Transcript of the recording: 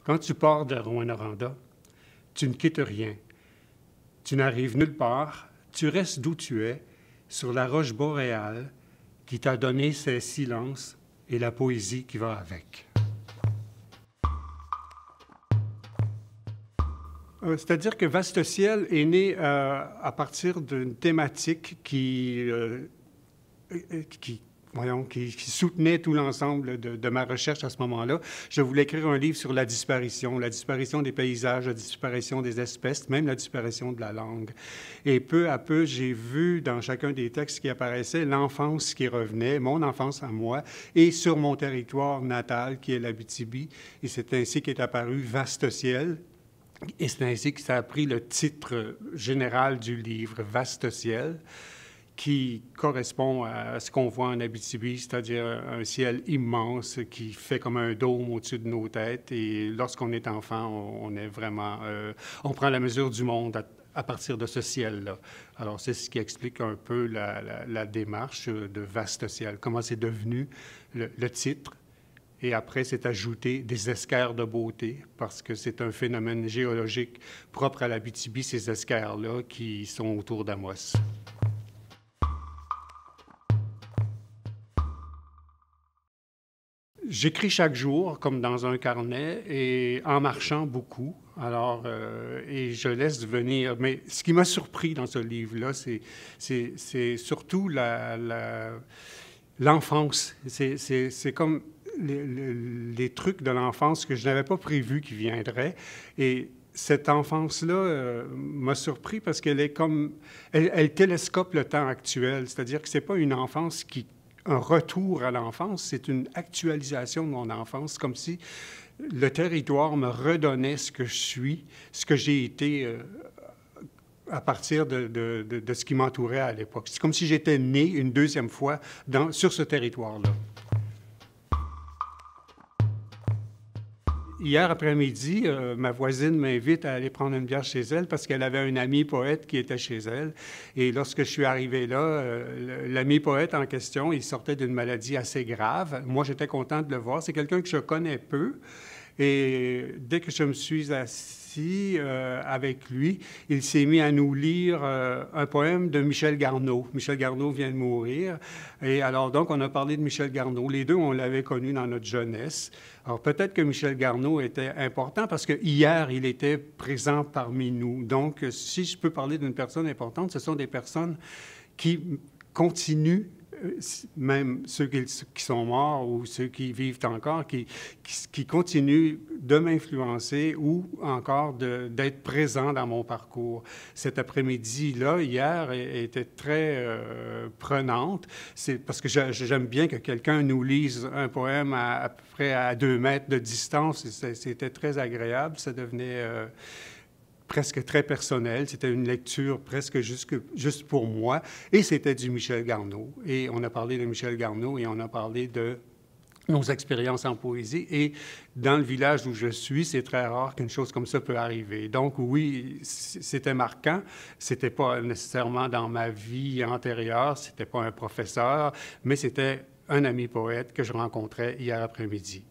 Quand tu pars de Rouyn-Noranda, tu ne quittes rien. Tu n'arrives nulle part, tu restes d'où tu es, sur la roche boréale qui t'a donné ses silences et la poésie qui va avec. C'est-à-dire que Vaste Ciel est né à partir d'une thématique qui soutenait tout l'ensemble de ma recherche à ce moment-là. Je voulais écrire un livre sur la disparition des paysages, la disparition des espèces, même la disparition de la langue. Et peu à peu, j'ai vu dans chacun des textes qui apparaissaient l'enfance qui revenait, mon enfance à moi, et sur mon territoire natal, qui est l'Abitibi. Et c'est ainsi qu'est apparu Vaste Ciel. Et c'est ainsi que ça a pris le titre général du livre, Vaste Ciel, qui correspond à ce qu'on voit en Abitibi, c'est-à-dire un ciel immense qui fait comme un dôme au-dessus de nos têtes. Et lorsqu'on est enfant, on est vraiment... on prend la mesure du monde à partir de ce ciel-là. Alors, c'est ce qui explique un peu la démarche de Vaste Ciel, comment c'est devenu le titre. Et après, c'est ajouté des esquerres de beauté, parce que c'est un phénomène géologique propre à l'Abitibi, ces esquerres-là qui sont autour d'Amos. J'écris chaque jour, comme dans un carnet, et en marchant beaucoup. Alors, et je laisse venir. Mais ce qui m'a surpris dans ce livre-là, c'est surtout l'enfance. C'est comme les trucs de l'enfance que je n'avais pas prévu qui viendraient. Et cette enfance-là m'a surpris parce qu'elle est comme... Elle télescope le temps actuel. C'est-à-dire que ce n'est pas une enfance un retour à l'enfance, c'est une actualisation de mon enfance, comme si le territoire me redonnait ce que je suis, ce que j'ai été à partir de ce qui m'entourait à l'époque. C'est comme si j'étais né une deuxième fois sur ce territoire-là. Hier après-midi, ma voisine m'invite à aller prendre une bière chez elle parce qu'elle avait un ami poète qui était chez elle. Et lorsque je suis arrivé là, l'ami poète en question, il sortait d'une maladie assez grave. Moi, j'étais content de le voir. C'est quelqu'un que je connais peu. Et dès que je me suis assis avec lui, il s'est mis à nous lire un poème de Michel Garneau. Michel Garneau vient de mourir. Et alors, donc, on a parlé de Michel Garneau. Les deux, on l'avait connu dans notre jeunesse. Alors, peut-être que Michel Garneau était important parce que hier, il était présent parmi nous. Donc, si je peux parler d'une personne importante, ce sont des personnes qui continuent, même ceux qui sont morts ou ceux qui vivent encore, qui continuent de m'influencer ou encore d'être présents dans mon parcours. Cet après-midi-là, hier, était très prenante. C'est parce que j'aime bien que quelqu'un nous lise un poème à peu près à 2 mètres de distance. C'était très agréable. Ça devenait... presque très personnel. C'était une lecture presque juste pour moi. Et c'était du Michel Garneau. Et on a parlé de Michel Garneau et on a parlé de nos expériences en poésie. Et dans le village où je suis, c'est très rare qu'une chose comme ça peut arriver. Donc oui, c'était marquant. C'était pas nécessairement dans ma vie antérieure, c'était pas un professeur, mais c'était un ami poète que je rencontrais hier après-midi.